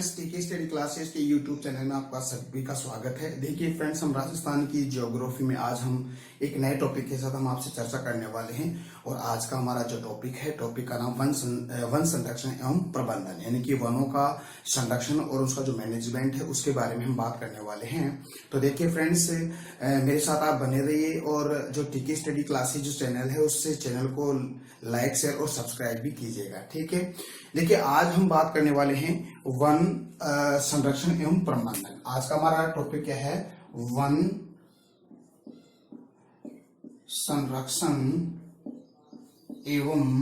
Friends, टीके study classes के YouTube channel में आपका सभी का स्वागत है। देखिए फ्रेंड्स, हम राजस्थान की ज्योग्राफी में आज हम एक नए टॉपिक के साथ हम आपसे चर्चा करने वाले हैं। और आज का हमारा जो टॉपिक का नाम वन संरक्षण एवं प्रबंधन, यानी कि वनों का संरक्षण और उसका जो मैनेजमेंट है उसके बारे में हम बात करने वाले हैं। तो देखिए फ्रेंड्स, मेरे साथ आप बने रहिए और जो टीके स्टडी क्लासेस जो चैनल है उससे चैनल को लाइक, शेयर और सब्सक्राइब भी कीजिएगा, ठीक है। देखिए, आज हम बात करने वाले हैं वन संरक्षण एवं प्रबंधन। आज का हमारा टॉपिक क्या है? वन संरक्षण एवं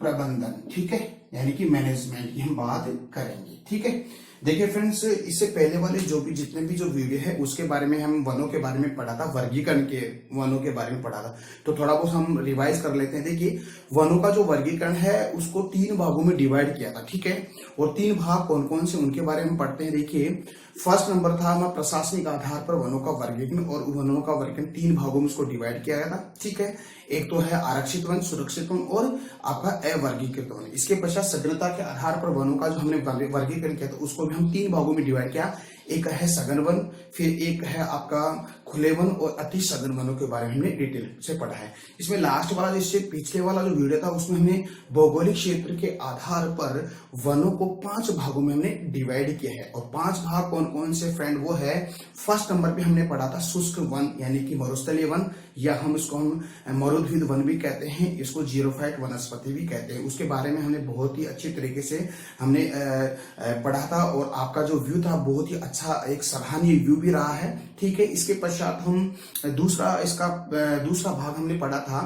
प्रबंधन, ठीक है, यानी कि मैनेजमेंट की हम बात करेंगे, ठीक है। देखिए फ्रेंड्स, इससे पहले वाले जितने भी जो वीडियो है उसके बारे में हम वनों के बारे में पढ़ा था, वर्गीकरण के वनों के बारे में पढ़ा था। तो थोड़ा बहुत हम रिवाइज कर लेते हैं। देखिए, वनों का जो वर्गीकरण है उसको 3 भागों में डिवाइड किया था, ठीक है। और 3 भाग कौन कौन से उनके बारे में पढ़ते हैं। देखिए, फर्स्ट नंबर था हमारा प्रशासनिक आधार पर वनों का वर्गीकरण, और वनों का वर्गीकरण 3 भागों में उसको डिवाइड किया गया था, ठीक है। एक तो है आरक्षित वन, सुरक्षित वन और आपका अवर्गीकृत वन। इसके पश्चात सघनता के आधार पर वनों का जो हमने वर्गीकरण किया था उसको भी हम 3 भागों में डिवाइड किया। एक है सघन वन, फिर एक है आपका खुले वन और अति सघन वनों के बारे में हमने डिटेल से पढ़ा है। इसमें लास्ट वाला, इससे पिछले वाला जो वीडियो था उसमें हमने भौगोलिक क्षेत्र के आधार पर वनों को 5 भागों में हमने डिवाइड किया है। और 5 भाग कौन कौन से फ्रेंड? वो है, फर्स्ट नंबर पे हमने पढ़ा था शुष्क वन, यानी कि मरुस्थलीय वन, या हम इसको मरुद्भिद वन भी कहते हैं, इसको जीरोफाइट वनस्पति भी कहते हैं। उसके बारे में हमने बहुत ही अच्छी तरीके से हमने पढ़ा था और आपका जो व्यू था बहुत ही अच्छा, एक सराहनीय व्यू भी रहा है, ठीक है। इसके पश्चात हम दूसरा भाग हमने पढ़ा था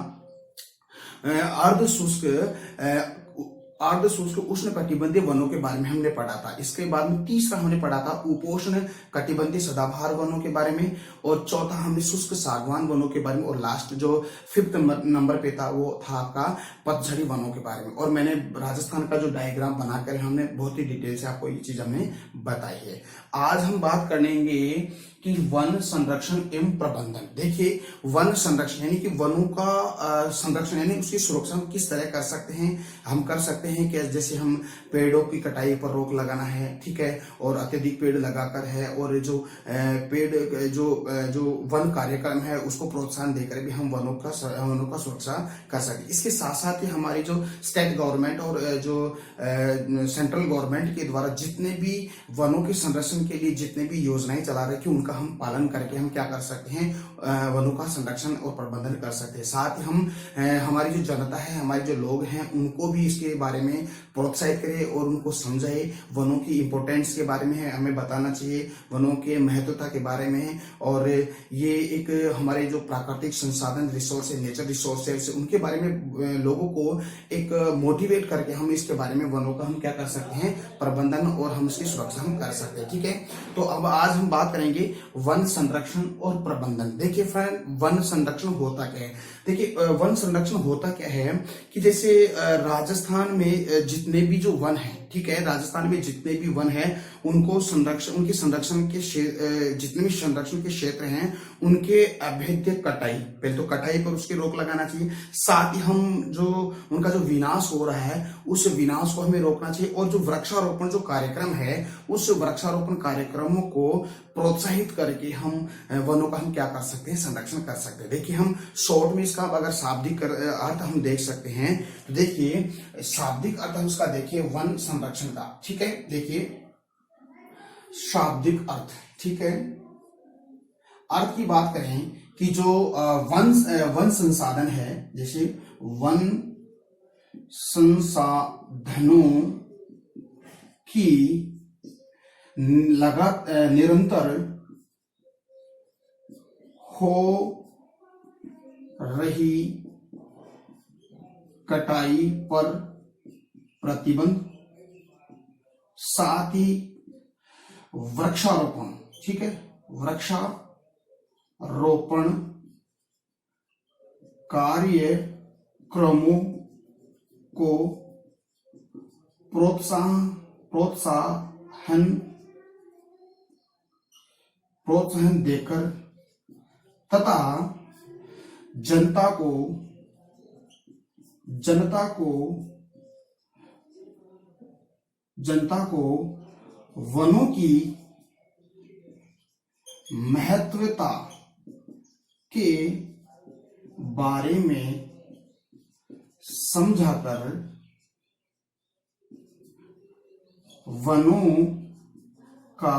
अर्ध शुष्क उष्ण कटिबंधीय वनों के बारे में हमने पढ़ा था। इसके बाद में तीसरा हमने पढ़ा था उपोष्ण कटिबंधीय सदाबहार वनों के बारे में, और चौथा हमने शुष्क सागवान वनों के बारे में, और लास्ट जो 5th नंबर पे था वो था आपका पतझड़ी वनों के बारे में। और मैंने राजस्थान का जो डायग्राम बनाकर हमने बहुत ही डिटेल से आपको ये चीज हमने बताई है। आज हम बात करेंगे कि वन संरक्षण एवं प्रबंधन। देखिए, वन संरक्षण यानी कि वनों का संरक्षण यानी उसकी सुरक्षा हम किस तरह कर सकते हैं। हम कर सकते हैं कि जैसे हम पेड़ों की कटाई पर रोक लगाना है, ठीक है, और अत्यधिक पेड़ लगाकर है, और जो पेड़ जो वन कार्यक्रम है उसको प्रोत्साहन देकर भी हम वनों का सुरक्षा कर सकते हैं। इसके साथ साथ ही हमारी जो स्टेट गवर्नमेंट और जो सेंट्रल गवर्नमेंट के द्वारा जितने भी वनों के संरक्षण के लिए जितने भी योजनाएं चला रही है उनका हम पालन करके हम क्या कर सकते हैं, वनों का संरक्षण और प्रबंधन कर सकते हैं। साथ ही हम हमारी जो जनता है, हमारे जो लोग हैं, उनको भी इसके बारे में प्रोत्साहित करें और उनको समझाए। वनों की इंपोर्टेंस के बारे में हमें बताना चाहिए, वनों के महत्वता के बारे में। और ये एक हमारे जो प्राकृतिक संसाधन रिसोर्स है, नेचर रिसोर्सेस, उनके बारे में लोगों को एक मोटिवेट करके हम इसके बारे में वनों का हम क्या कर सकते हैं, प्रबंधन और हम इसकी सुरक्षा हम कर सकते हैं, ठीक है। तो अब आज हम बात करेंगे वन संरक्षण और प्रबंधन। देखिए फ्रेंड, वन संरक्षण होता क्या है? देखिए, वन संरक्षण होता क्या है कि जैसे राजस्थान में जितने भी जो वन है, ठीक है, राजस्थान में जितने भी वन है उनको उनके संरक्षण के जितने भी संरक्षण के क्षेत्र हैं उनके अवैध कटाई, पहले तो कटाई पर उसकी रोक लगाना चाहिए। साथ ही हम जो उनका जो विनाश हो रहा है उस विनाश को हमें रोकना चाहिए। और जो वृक्षारोपण जो कार्यक्रम है उस वृक्षारोपण कार्यक्रमों को प्रोत्साहित करके हम वनों का हम क्या कर सकते हैं, संरक्षण कर सकते हैं। देखिए, हम शॉर्ट में इसका अगर शाब्दिक अर्थ हम देख सकते हैं तो देखिए शाब्दिक अर्थ हम उसका देखिए वन संरक्षण का, ठीक है। देखिए शाब्दिक अर्थ, ठीक है। अर्थ की बात करें कि जो वन संसाधन है, जैसे वन संसाधनों की निरंतर हो रही कटाई पर प्रतिबंध, साथ ही वृक्षारोपण, ठीक है, वृक्षारोपण कार्यक्रमों को प्रोत्साहन देकर तथा जनता को जनता को वनों की महत्वता के बारे में समझाकर वनों का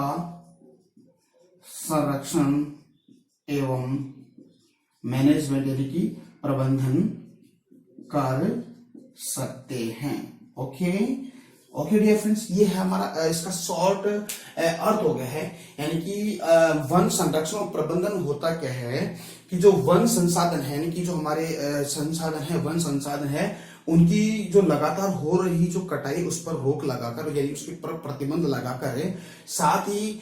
संरक्षण एवं मैनेजमेंट यानी कि प्रबंधन कर सकते हैं। ओके ओके डियर फ्रेंड्स, ये है हमारा इसका शॉर्ट अर्थ हो गया है। यानी कि वन संरक्षण और प्रबंधन होता क्या है कि जो वन संसाधन है, यानी कि जो हमारे संसाधन है, वन संसाधन है, उनकी जो लगातार हो रही जो कटाई उस पर रोक लगाकर यानी उसके पर प्रतिबंध लगाकर, साथ ही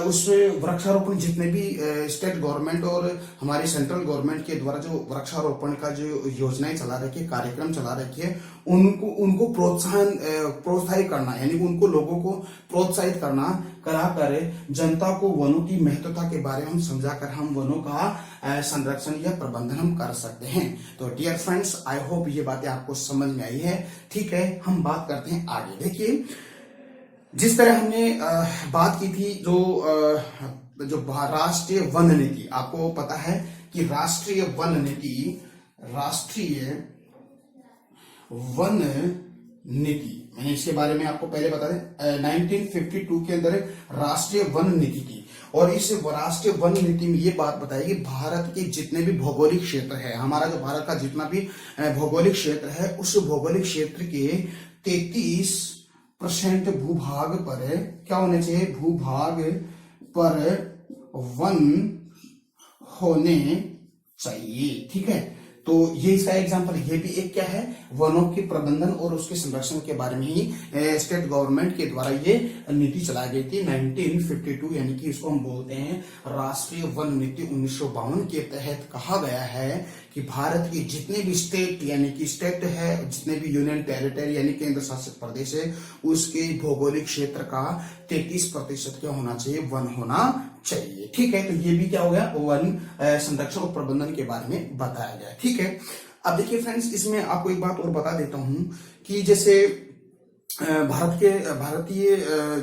उस वृक्षारोपण जितने भी स्टेट गवर्नमेंट और हमारी सेंट्रल गवर्नमेंट के द्वारा जो वृक्षारोपण का जो योजनाएं चला रखी है, कार्यक्रम चला रखी है, उनको प्रोत्साहित करना, यानी उनको लोगों को प्रोत्साहित करना, कराकर जनता को वनों की महत्वता के बारे में हम समझाकर हम वनों का संरक्षण या प्रबंधन हम कर सकते हैं। तो डियर फ्रेंड्स, आई होप ये बातें आपको समझ में आई है। ठीक है, हम बात करते हैं आगे। देखिए, जिस तरह हमने बात की थी जो राष्ट्रीय वन नीति, आपको पता है कि राष्ट्रीय वन नीति मैंने इसके बारे में आपको पहले बता दें, 1952 के अंदर राष्ट्रीय वन नीति थी। और इस राष्ट्रीय वन नीति में ये बात बताई कि भारत के जितने भी भौगोलिक क्षेत्र है, हमारा जो भारत का जितना भी भौगोलिक क्षेत्र है, उस भौगोलिक क्षेत्र के 33% भूभाग पर क्या होने चाहिए, भूभाग पर वन होने चाहिए। ठीक है, तो ये इसका एग्जांपल, ये भी एक क्या है, वनों के प्रबंधन और उसके संरक्षण के बारे में ही स्टेट गवर्नमेंट के द्वारा ये नीति चलाई गई थी 1952, यानी कि इसको हम बोलते हैं राष्ट्रीय वन नीति 1952 के तहत कहा गया है कि भारत के जितने भी स्टेट, यानी कि स्टेट है, जितने भी यूनियन टेरिटरी यानी केंद्र शासित प्रदेश है, उसके भौगोलिक क्षेत्र का 33% क्या होना चाहिए, वन होना चाहिए। ठीक है, तो ये भी क्या हो गया, वन संरक्षण और प्रबंधन के बारे में बताया गया। ठीक है, अब देखिए फ्रेंड्स, इसमें आपको एक बात और बता देता हूं कि जैसे भारतीय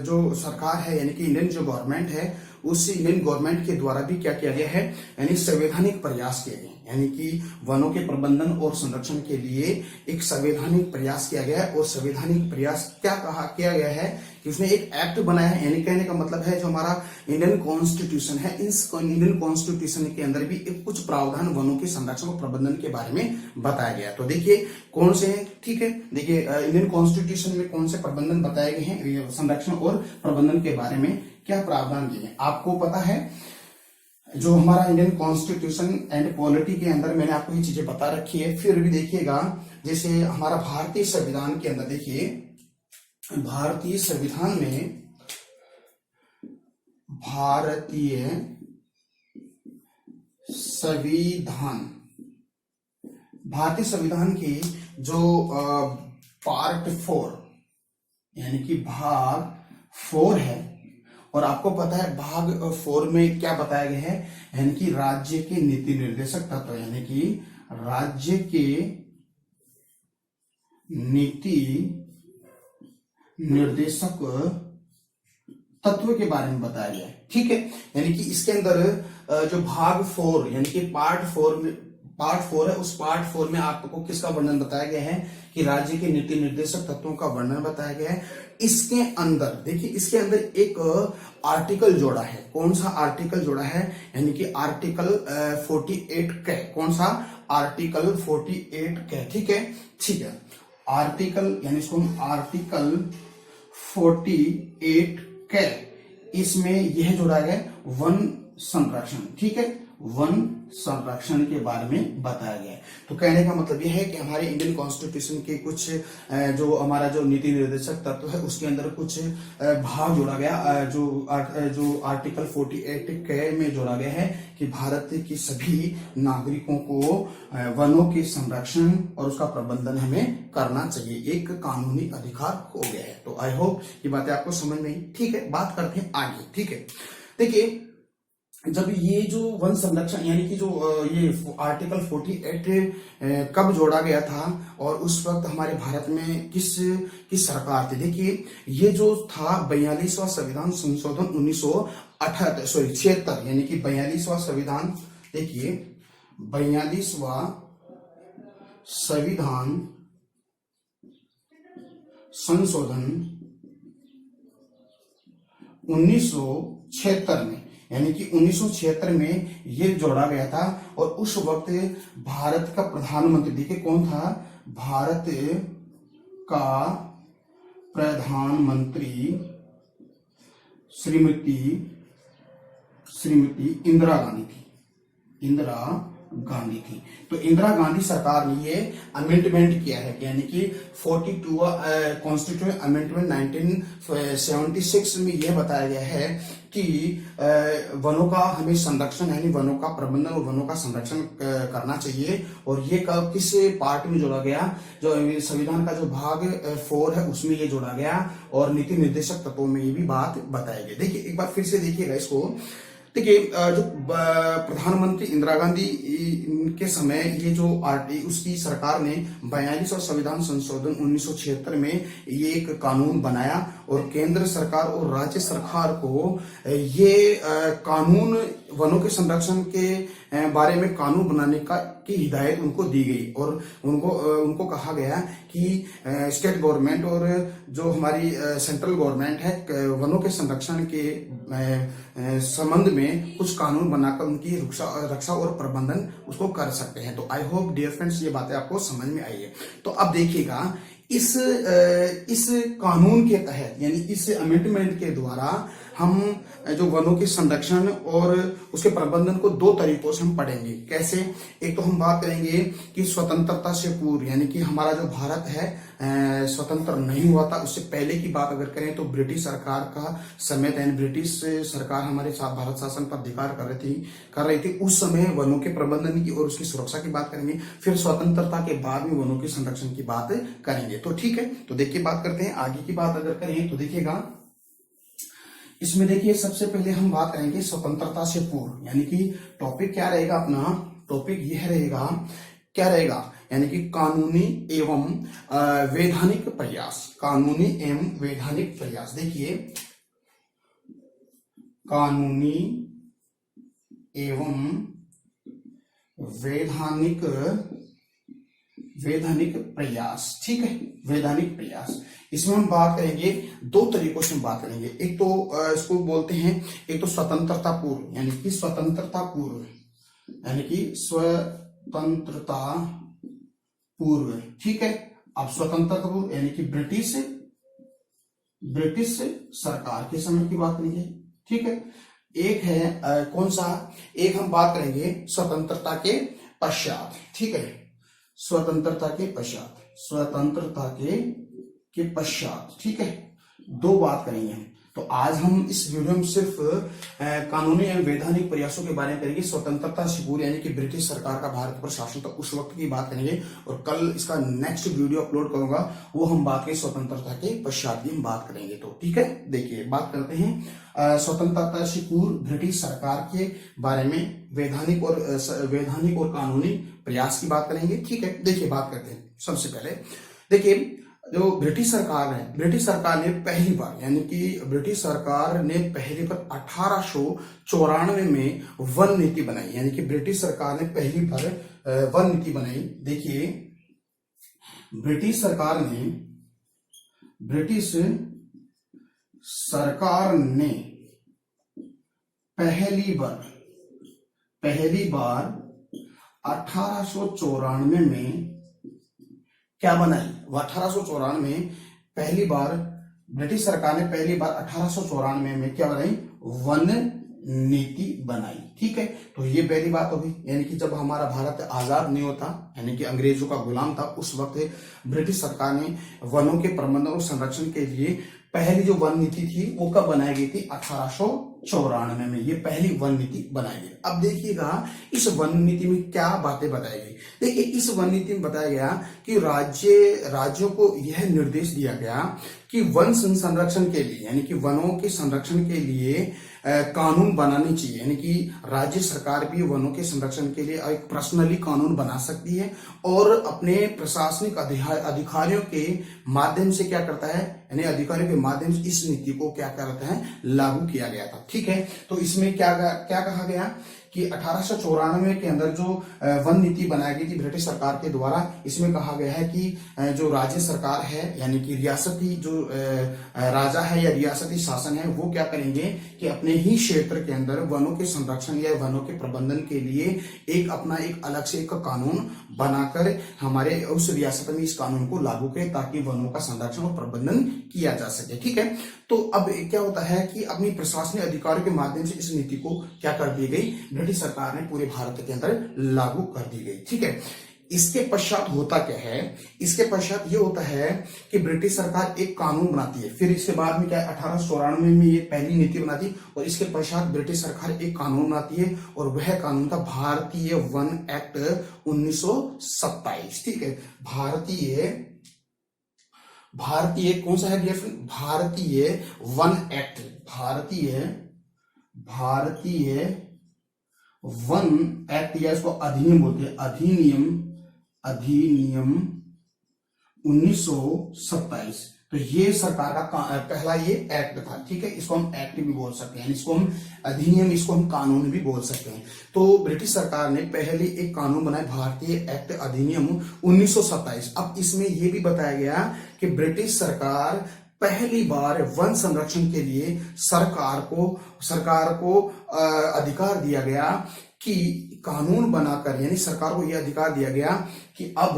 जो सरकार है, यानी कि इंडियन जो गवर्नमेंट है, उस इंडियन गवर्नमेंट के द्वारा भी क्या किया गया है, यानी संवैधानिक प्रयास किए गए, यानी कि वनों के प्रबंधन और संरक्षण के लिए एक संवैधानिक प्रयास किया गया है। और संवैधानिक प्रयास क्या किया गया है कि उसने एक एक्ट बनाया है, यानी कहने का मतलब है जो हमारा इंडियन कॉन्स्टिट्यूशन है, इस इंडियन कॉन्स्टिट्यूशन के अंदर भी एक कुछ प्रावधान वनों के संरक्षण और प्रबंधन के बारे में बताया गया। तो देखिए कौन से हैं। ठीक है, देखिए इंडियन कॉन्स्टिट्यूशन में कौन से प्रबंधन बताए गए हैं, संरक्षण और प्रबंधन के बारे में क्या प्रावधान दिए हैं, आपको पता है। जो हमारा इंडियन कॉन्स्टिट्यूशन एंड पॉलिटी के अंदर मैंने आपको ये चीजें बता रखी है। फिर भी देखिएगा, जैसे हमारा भारतीय संविधान के अंदर, देखिए भारतीय संविधान की जो पार्ट 4 यानी कि भाग 4 है, और आपको पता है भाग 4 में क्या बताया गया है, यानी कि राज्य के नीति निर्देशक तत्व, यानी कि राज्य के नीति निर्देशक तत्व के बारे में बताया गया है। ठीक है, यानी कि इसके अंदर जो भाग 4 यानी कि पार्ट 4 है, उस पार्ट 4 में आपको किसका वर्णन बताया गया है कि राज्य के नीति निर्देशक तत्वों का वर्णन बताया गया है। इसके अंदर देखिए, इसके अंदर एक आर्टिकल जोड़ा है। कौन सा आर्टिकल जोड़ा है, यानी कि आर्टिकल 48 क। कौन सा, आर्टिकल 48 क। ठीक है, आर्टिकल यानी इसको हम आर्टिकल 48 क, इसमें यह जोड़ा गया वन संरक्षण। ठीक है, वन संरक्षण के बारे में बताया गया है। तो कहने का मतलब यह है कि हमारे इंडियन कॉन्स्टिट्यूशन के कुछ जो हमारा जो नीति निर्देशक तत्व है, उसके अंदर कुछ भाग जोड़ा गया, जो आर्टिकल 48 के में जोड़ा गया है कि भारत के सभी नागरिकों को वनों के संरक्षण और उसका प्रबंधन हमें करना चाहिए, एक कानूनी अधिकार हो गया है। तो आई होप ये बातें आपको समझ में आई। ठीक है, बात करते हैं आगे। ठीक है, देखिए जब ये जो वन संरक्षण यानी कि जो ये आर्टिकल 48 कब जोड़ा गया था और उस वक्त हमारे भारत में किस सरकार थी। देखिए ये जो था 42वां संविधान संशोधन 76 यानी कि 42वां संविधान। देखिए 42वां संविधान संशोधन 1976 में, यानी कि 1976 में ये जोड़ा गया था। और उस वक्त भारत का प्रधानमंत्री, देखिए कौन था, भारत का प्रधानमंत्री श्रीमती इंदिरा गांधी थी। तो इंदिरा गांधी सरकार ने ये अमेंडमेंट किया है, यानी कि 42वां कॉन्स्टिट्यूशन अमेंडमेंट 1976 में यह बताया गया है कि वनों का हमें संरक्षण यानी वनों का प्रबंधन और वनों का संरक्षण करना चाहिए। और ये कब किस पार्ट में जोड़ा गया, जो संविधान का जो भाग 4 है उसमें ये जोड़ा गया और नीति निर्देशक तत्वों में ये भी बात बताई गई। देखिए एक बार फिर से देखिएगा इसको। देखिए जो प्रधानमंत्री इंदिरा गांधी के समय ये जो उसकी सरकार ने 42वां संविधान संशोधन 1976 में ये एक कानून बनाया और केंद्र सरकार और राज्य सरकार को ये कानून वनों के संरक्षण के बारे में कानून बनाने की हिदायत उनको दी गई और उनको कहा गया कि स्टेट गवर्नमेंट और जो हमारी सेंट्रल गवर्नमेंट है वनों के संरक्षण के संबंध में कुछ कानून बनाकर उनकी रक्षा और प्रबंधन उसको कर सकते हैं। तो आई होप डियर फ्रेंड्स ये बातें आपको समझ में आई है। तो अब देखिएगा इस कानून के तहत यानी इस अमेंडमेंट के द्वारा हम जो वनों के संरक्षण और उसके प्रबंधन को 2 तरीकों से हम पढ़ेंगे। कैसे? एक तो हम बात करेंगे कि स्वतंत्रता से पूर्व यानी कि हमारा जो भारत है स्वतंत्र नहीं हुआ था उससे पहले की बात अगर करें तो ब्रिटिश सरकार का समय यानी ब्रिटिश सरकार हमारे साथ भारत शासन पर अधिकार कर रही थी। उस समय वनों के प्रबंधन की और उसकी सुरक्षा की बात करेंगे। फिर स्वतंत्रता के बाद में वनों के संरक्षण की बात करेंगे। तो ठीक है, तो देखिए बात करते हैं आगे की बात अगर करें तो देखिएगा इसमें देखिए सबसे पहले हम बात करेंगे स्वतंत्रता से पूर्व, यानी कि टॉपिक क्या रहेगा, अपना टॉपिक यह रहेगा, क्या रहेगा, यानी कि कानूनी एवं वैधानिक प्रयास। कानूनी एवं वैधानिक प्रयास। देखिए कानूनी एवं वैधानिक प्रयास, ठीक है, वैधानिक प्रयास। इसमें हम बात करेंगे 2 तरीकों से हम बात करेंगे। एक तो इसको बोलते हैं, एक तो स्वतंत्रता पूर्व यानी कि स्वतंत्रता पूर्व, ठीक है। अब स्वतंत्रता पूर्व यानी कि ब्रिटिश सरकार के समय की बात करेंगे, ठीक है। एक है कौन सा, एक हम बात करेंगे स्वतंत्रता के पश्चात, ठीक है, स्वतंत्रता के पश्चात, ठीक है। 2 बात करेंगे हम। तो आज हम इस वीडियो में सिर्फ कानूनी एवं वैधानिक प्रयासों के बारे में करेंगे। स्वतंत्रता से पूर्व यानी कि ब्रिटिश सरकार का भारत पर शासन था उस वक्त की बात करेंगे और कल इसका नेक्स्ट वीडियो अपलोड करूंगा, वो हम बात करें स्वतंत्रता के पश्चात की हम बात करेंगे। तो ठीक है, देखिए बात करते हैं स्वतंत्रता से पूर्व ब्रिटिश सरकार के बारे में वैधानिक और कानूनी प्रयास की बात करेंगे, ठीक है। देखिए बात करते हैं। सबसे पहले देखिए जो ब्रिटिश सरकार ने पहली बार यानी कि ब्रिटिश सरकार ने पहली बार 1894 में वन नीति बनाई, यानी कि ब्रिटिश सरकार ने पहली बार वन नीति बनाई। देखिए ब्रिटिश सरकार ने पहली बार 1894 में क्या बनाई, 1894 में पहली बार ब्रिटिश सरकार ने 1894 में क्या बनाई, वन नीति बनाई, ठीक है। तो ये पहली बात होगी, यानी कि जब हमारा भारत आजाद नहीं होता यानी कि अंग्रेजों का गुलाम था उस वक्त ब्रिटिश सरकार ने वनों के प्रबंधन और संरक्षण के लिए पहली जो वन नीति थी वो कब बनाई गई थी, 1894 1894 में ये पहली वन नीति बनाई गई। अब देखिएगा इस वन नीति में क्या बातें बताई गई। देखिए इस वन नीति में बताया गया कि राज्यों को यह निर्देश दिया गया कि वन संरक्षण के लिए यानी कि वनों के संरक्षण के लिए कानून बनाने चाहिए, यानी कि राज्य सरकार भी वनों के संरक्षण के लिए एक पर्सनली कानून बना सकती है और अपने प्रशासनिक अधिकारियों के माध्यम से क्या करता है, यानी अधिकारियों के माध्यम से इस नीति को क्या करता है, लागू किया गया था। ठीक है, तो इसमें क्या कहा गया कि 1894 के अंदर जो वन नीति बनाई गई थी ब्रिटिश सरकार के द्वारा, इसमें कहा गया है कि जो राज्य सरकार है यानी कि रियासती जो राजा है या रियासती शासन है वो क्या करेंगे कि अपने ही क्षेत्र के अंदर वनों के संरक्षण या वनों के प्रबंधन के लिए एक अपना एक अलग से एक कानून बनाकर हमारे उस रियासत में इस कानून को लागू करें ताकि वनों का संरक्षण और प्रबंधन किया जा सके। ठीक है, तो अब क्या होता है कि अपनी प्रशासनिक अधिकारियों के माध्यम से इस नीति को क्या कर दी गई, ब्रिटिश सरकार ने पूरे भारत के अंदर लागू कर दी गई। ठीक है, इसके पश्चात होता क्या है, इसके पश्चात ये होता है कि ब्रिटिश सरकार एक कानून बनाती है, फिर इसके बाद में क्या है 1894 में ये पहली नीति बनाती और इसके पश्चात ब्रिटिश सरकार एक कानून बनाती है और वह कानून था भारतीय वन एक्ट 1927। ठीक है, भारतीय कौन सा है डियर फ्रेंड, भारतीय वन एक्ट, भारतीय वन एक्ट या इसको अधिनियम बोलते हैं, अधिनियम 1927। तो ये सरकार का पहला ये एक्ट था। ठीक है, इसको हम एक्ट भी बोल सकते हैं, इसको हम अधिनियम, इसको हम कानून भी बोल सकते हैं। तो ब्रिटिश सरकार ने पहले एक कानून बनाया भारतीय एक्ट अधिनियम 1927। अब इसमें यह भी बताया गया कि ब्रिटिश सरकार पहली बार वन संरक्षण के लिए सरकार को अधिकार दिया गया कि कानून बनाकर, यानी सरकार को यह अधिकार दिया गया कि अब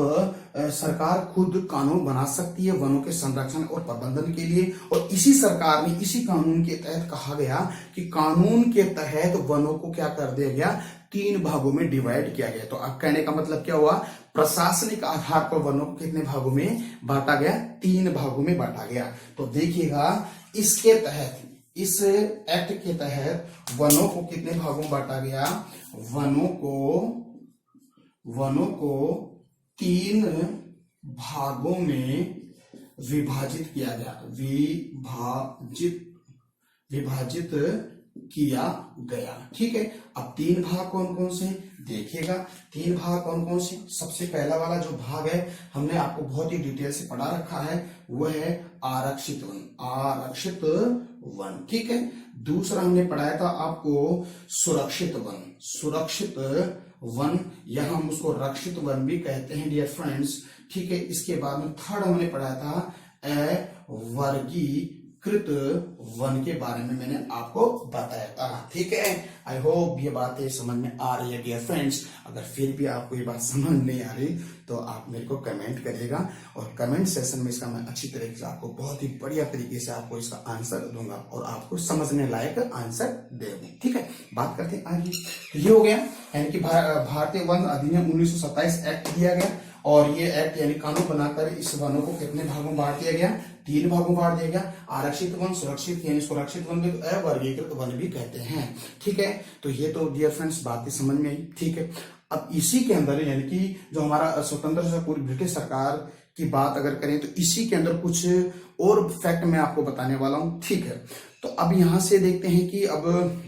सरकार खुद कानून बना सकती है वनों के संरक्षण और प्रबंधन के लिए। और इसी सरकार ने इसी कानून के तहत कहा गया कि कानून के तहत वनों को क्या कर दिया गया, 3 भागों में डिवाइड किया गया। तो अब कहने का मतलब क्या हुआ, प्रशासनिक आधार पर वनों को कितने भागों में बांटा गया, 3 भागों में बांटा गया। तो देखिएगा इसके तहत, इस एक्ट के तहत वनों को कितने भागों में बांटा गया, वनों को 3 भागों में विभाजित किया गया, विभाजित किया गया। ठीक है, अब 3 भाग कौन कौन से देखिएगा, 3 भाग कौन कौन से। सबसे पहला वाला जो भाग है हमने आपको बहुत ही डिटेल से पढ़ा रखा है, वो है आरक्षित वन। ठीक है, दूसरा हमने पढ़ाया था आपको सुरक्षित वन, यहां हम उसको रक्षित वन भी कहते हैं डियर फ्रेंड्स। ठीक है, इसके बाद में थर्ड हमने पढ़ाया था अवर्गीकृत वन के बारे में मैंने आपको बताया था। ठीक है, आई होप ये बातें समझ में आ रही है डियर फ्रेंड्स। अगर फिर भी आपको ये बात समझ नहीं आ रही तो आप मेरे को कमेंट करिएगा और कमेंट सेशन में इसका मैं अच्छी तरीके से आपको बहुत ही बढ़िया तरीके से आपको इसका आंसर दूंगा और आपको समझने लायक आंसर देंगे। ठीक है, बात करते हैं आगे। ये हो गया, यानी कि भारतीय वन अधिनियम 1927 एक्ट दिया गया और ये एक्ट यानी कानून बनाकर इस वनों को कितने भागों में बांट दिया गया, 3 भागों में बांट दिया गया। आरक्षित वन, सुरक्षित यानी सुरक्षित वन भी, अवर्गीकृत वन भी कहते हैं। ठीक है, तो ये तो डियर फ्रेंड्स बातें समझ में आई। ठीक है, अब इसी के अंदर यानी कि जो हमारा स्वतंत्र से पूरी ब्रिटिश सरकार की बात अगर करें तो इसी के अंदर कुछ और फैक्ट मैं आपको बताने वाला हूं। ठीक है, तो अब यहां से देखते हैं कि अब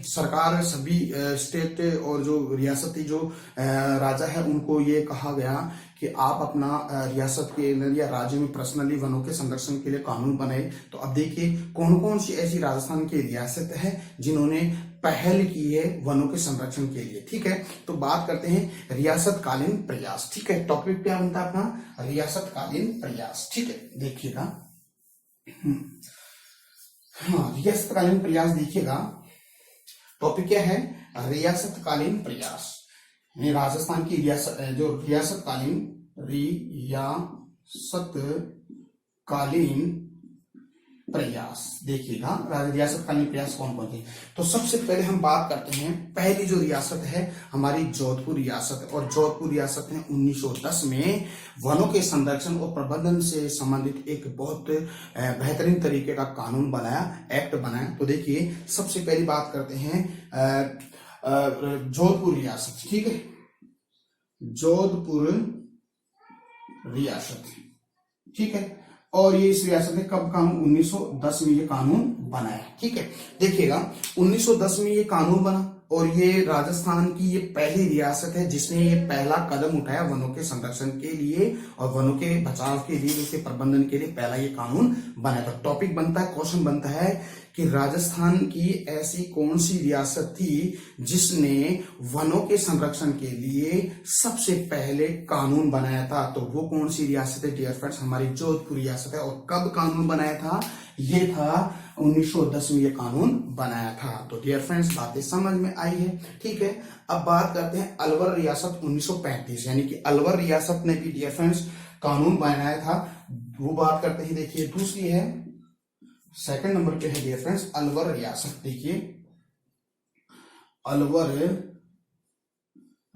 सरकार सभी स्टेट और जो रियासती जो राजा है उनको ये कहा गया कि आप अपना रियासत के अंदर या राज्य में पर्सनली वनों के संरक्षण के लिए कानून बनाए। तो अब देखिए कौन कौन सी ऐसी राजस्थान की रियासत है जिन्होंने पहल की है वनों के संरक्षण के लिए। ठीक है, तो बात करते हैं रियासतकालीन प्रयास। ठीक है, टॉपिक क्या बनता है अपना, रियासतकालीन प्रयास। ठीक है, देखिएगा, हाँ रियासतकालीन प्रयास देखिएगा, टॉपिक क्या है, रियासतकालीन प्रयास। राजस्थान की जो रियासतकालीन प्रयास। देखिएगा रियासतकालीन प्रयास कौन कौन थे। तो सबसे पहले हम बात करते हैं, पहली जो रियासत है हमारी जोधपुर रियासत, और जोधपुर रियासत ने 1910 में वनों के संरक्षण और प्रबंधन से संबंधित एक बहुत बेहतरीन तरीके का कानून बनाया, एक्ट बनाया। तो देखिए सबसे पहली बात करते हैं जोधपुर रियासत, ठीक है, जोधपुर रियासत, ठीक है। और ये इस रियासत ने कब कानून 1910 में ये कानून बनाया, ठीक है। देखिएगा 1910 में ये कानून बना, और ये राजस्थान की ये पहली रियासत है जिसने ये पहला कदम उठाया वनों के संरक्षण के लिए और वनों के बचाव के लिए, उसके प्रबंधन के लिए पहला ये कानून बनाया। तो टॉपिक बनता है, क्वेश्चन बनता है कि राजस्थान की ऐसी कौन सी रियासत थी जिसने वनों के संरक्षण के लिए सबसे पहले कानून बनाया था। तो वो कौन सी रियासत है डियर फ्रेंड्स, हमारी जोधपुर रियासत है। और कब कानून बनाया था, ये था 1910 में ये कानून बनाया था। तो डियर फ्रेंड्स बातें समझ में आई है, ठीक है। अब बात करते हैं अलवर रियासत 1935, यानी कि अलवर रियासत ने भी डियर फ्रेंड्स कानून बनाया था, वो बात करते हैं। देखिए दूसरी है, सेकंड नंबर पे है डियर फ्रेंड्स अलवर रियासत। देखिए अलवर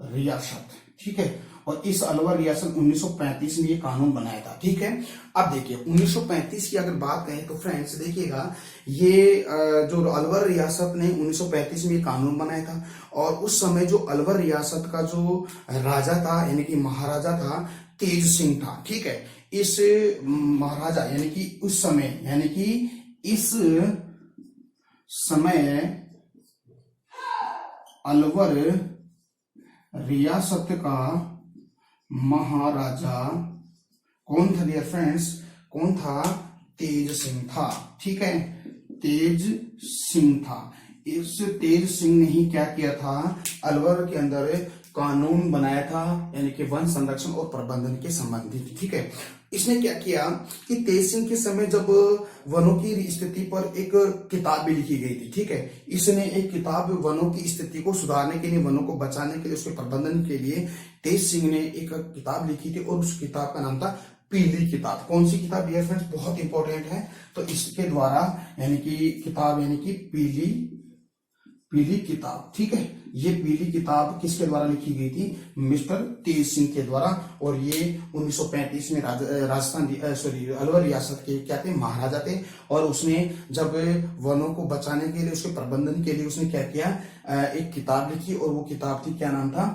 रियासत, ठीक है। और इस अलवर रियासत 1935 में ये कानून बनाया था, ठीक है। अब देखिए 1935 की अगर बात करें तो फ्रेंड्स देखिएगा ये जो अलवर रियासत ने 1935 में ये कानून बनाया था, और उस समय जो अलवर रियासत का जो राजा था यानी कि महाराजा था तेज सिंह था, ठीक है। इस महाराजा यानी कि उस समय, यानी कि इस समय अलवर रियासत का महाराजा कौन था डियर फ्रेंड्स, कौन था, तेज सिंह था, ठीक है, तेज सिंह था। इस तेज सिंह ने ही क्या किया था, अलवर के अंदर कानून बनाया था, यानी कि वन संरक्षण और प्रबंधन के संबंधित, ठीक है। इसने क्या किया कि तेज सिंह के समय जब वनों की स्थिति पर एक किताब भी लिखी गई थी, ठीक है। इसने एक किताब वनों की स्थिति को सुधारने के लिए, वनों को बचाने के लिए, उसके प्रबंधन के लिए तेज सिंह ने एक किताब लिखी थी, और उस किताब का नाम था पीली किताब। कौन सी किताब डियर फ्रेंड्स, बहुत इंपॉर्टेंट है। तो इसके द्वारा यानी कि किताब यानी कि पीली किताब, ठीक है। ये पीली किताब किसके द्वारा लिखी गई थी, मिस्टर तेज सिंह के द्वारा। और ये 1935 में राजस्थान अलवर रियासत के क्या थे, महाराजा थे। और उसने जब वनों को बचाने के लिए, उसके प्रबंधन के लिए उसने क्या किया, एक किताब लिखी, और वो किताब थी, क्या नाम था,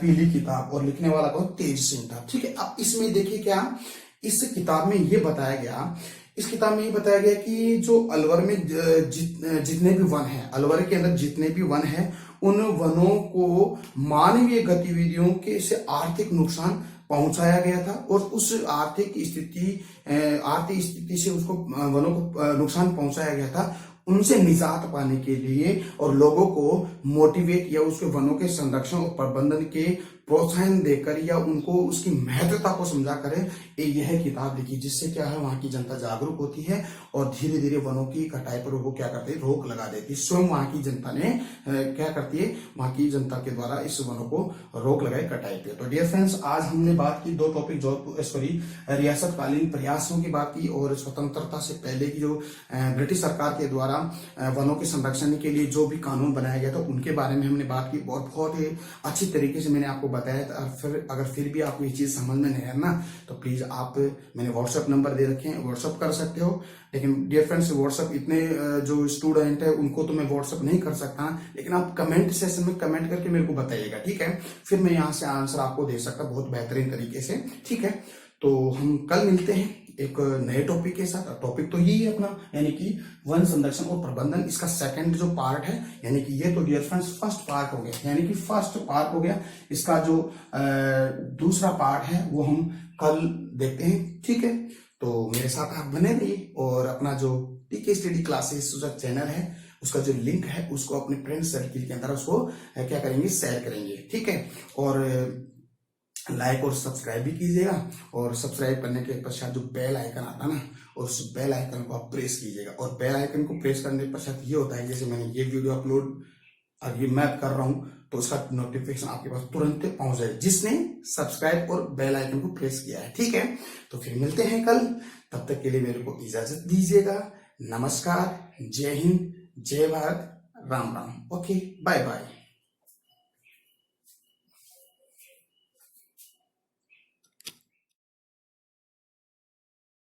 पीली किताब, और लिखने वाला कौन, तेज सिंह था, ठीक है। अब इसमें देखिए क्या इस किताब में ये बताया गया, इस किताब में ये बताया गया कि जो अलवर में जितने भी वन हैं, अलवर के अंदर जितने भी वन हैं, उन वनों को मानवीय गतिविधियों के से आर्थिक नुकसान पहुंचाया गया था, और उस आर्थिक स्थिति से उसको वनों को नुकसान पहुंचाया गया था, उनसे निजात पाने के लिए और लोगों को मोटिवेट या उसके वनों के संरक्षण और प्रबंधन के प्रोत्साहन देकर या उनको उसकी महत्वता को समझा कर यह किताब लिखी, जिससे क्या है वहां की जनता जागरूक होती है और धीरे धीरे वनों की कटाई पर वो क्या करती है, रोक लगा देती है। स्वयं वहां की जनता ने क्या करती है, वहां की जनता के द्वारा इस वनों को रोक लगाई कटाई पे। तो डियर फ्रेंड्स आज हमने बात की दो टॉपिक, रियासतकालीन प्रयासों की बात की, और स्वतंत्रता से पहले की जो ब्रिटिश सरकार के द्वारा वनों के संरक्षण के लिए जो भी कानून बनाया गया था उनके बारे में हमने बात की। बहुत ही अच्छी तरीके से मैंने आपको बताया था। फिर भी आपको ये चीज समझ में नहीं है ना, तो प्लीज आप, मैंने व्हाट्सएप नंबर दे रखे हैं, व्हाट्सएप कर सकते हो। लेकिन डियर फ्रेंड्स व्हाट्सएप इतने जो स्टूडेंट है उनको तो मैं व्हाट्सएप नहीं कर सकता, लेकिन आप कमेंट सेशन में कमेंट करके मेरे को बताइएगा, ठीक है। फिर मैं यहाँ से आंसर आपको दे सकता बहुत बेहतरीन तरीके से, ठीक है। तो हम कल मिलते हैं एक नए टॉपिक के साथ। टॉपिक तो यही है अपना, यानी कि वन संरक्षण और प्रबंधन, इसका सेकंड जो पार्ट है, यानी कि ये तो डियर फ्रेंड्स फर्स्ट पार्ट हो गया, यानी कि फर्स्ट पार्ट हो गया। इसका जो दूसरा पार्ट है वो हम कल देखते हैं, ठीक है। तो मेरे साथ आप बने रहिए, और अपना जो टीके स्टडी क्लासेस जो चैनल है उसका जो लिंक है उसको अपने फ्रेंड सर्किल के अंदर उसको क्या करेंगे, शेयर करेंगे, ठीक है। और लाइक और सब्सक्राइब भी कीजिएगा, और सब्सक्राइब करने के पश्चात जो बेल आइकन आता है ना, और उस बेल आइकन को आप प्रेस कीजिएगा। और बेल आइकन को प्रेस करने के पश्चात ये होता है, जैसे मैंने ये वीडियो अपलोड अभी मैं कर रहा हूं तो उसका नोटिफिकेशन आपके पास तुरंत पहुंच जाए, जिसने सब्सक्राइब और बेल आइकन को प्रेस किया है, ठीक है। तो फिर मिलते हैं कल, तब तक के लिए मेरे को इजाजत दीजिएगा। नमस्कार, जय हिंद, जय Bharat, Ram Ram. Okay, bye bye.